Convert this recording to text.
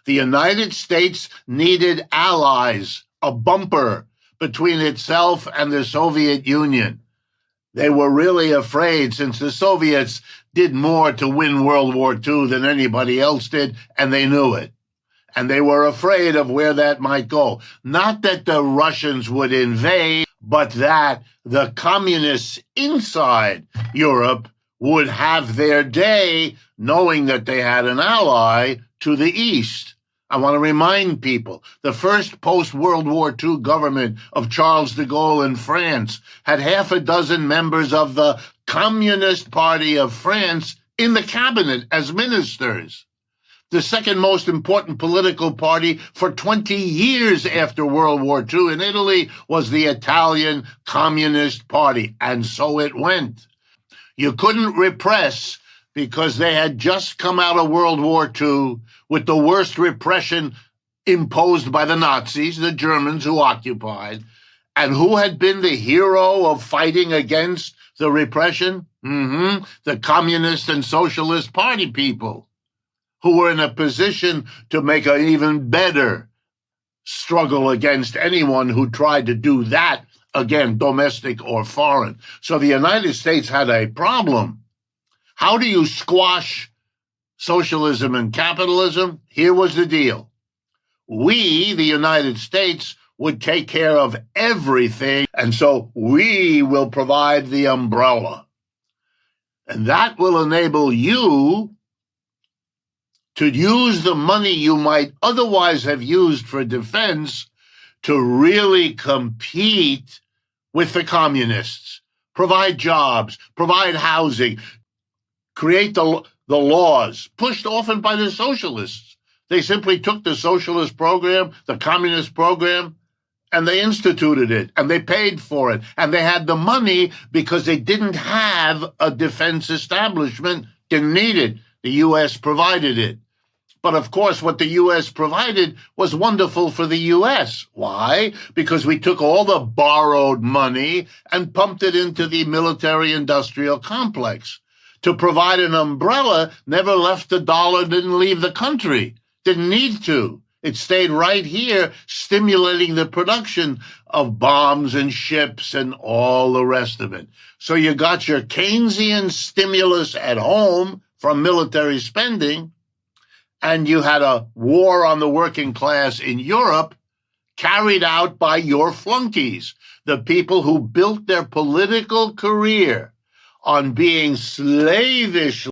The United States needed allies, a bumper between itself and the Soviet Union. They were really afraid, since the Soviets did more to win World War II than anybody else did, and they knew it. And they were afraid of where that might go. Not that the Russians would invade, but that the communists inside Europe would have their day, knowing that they had an ally to the east. I want to remind people, the first post-World War II government of Charles de Gaulle in France had half a dozen members of the Communist Party of France in the cabinet as ministers. The second most important political party for 20 years after World War II in Italy was the Italian Communist Party, and so it went. You couldn't repress because they had just come out of World War II with the worst repression imposed by the Nazis, the Germans who occupied. And who had been the hero of fighting against the repression? The Communist and Socialist Party people, who were in a position to make an even better struggle against anyone who tried to do that, again, domestic or foreign. So the United States had a problem. How do you squash socialism and capitalism? Here was the deal. We, the United States, would take care of everything, and so we will provide the umbrella. And that will enable you to use the money you might otherwise have used for defense to really compete with the communists, provide jobs, provide housing, create the laws, pushed often by the socialists. They simply took the socialist program, the communist program, and they instituted it, and they paid for it, and they had the money because they didn't have a defense establishment, didn't need it. The U.S. provided it. But of course, what the U.S. provided was wonderful for the U.S. Why? Because we took all the borrowed money and pumped it into the military-industrial complex. To provide an umbrella never left the dollar, didn't leave the country, didn't need to. It stayed right here, stimulating the production of bombs and ships and all the rest of it. So you got your Keynesian stimulus at home from military spending, and you had a war on the working class in Europe carried out by your flunkies, the people who built their political career on being slavish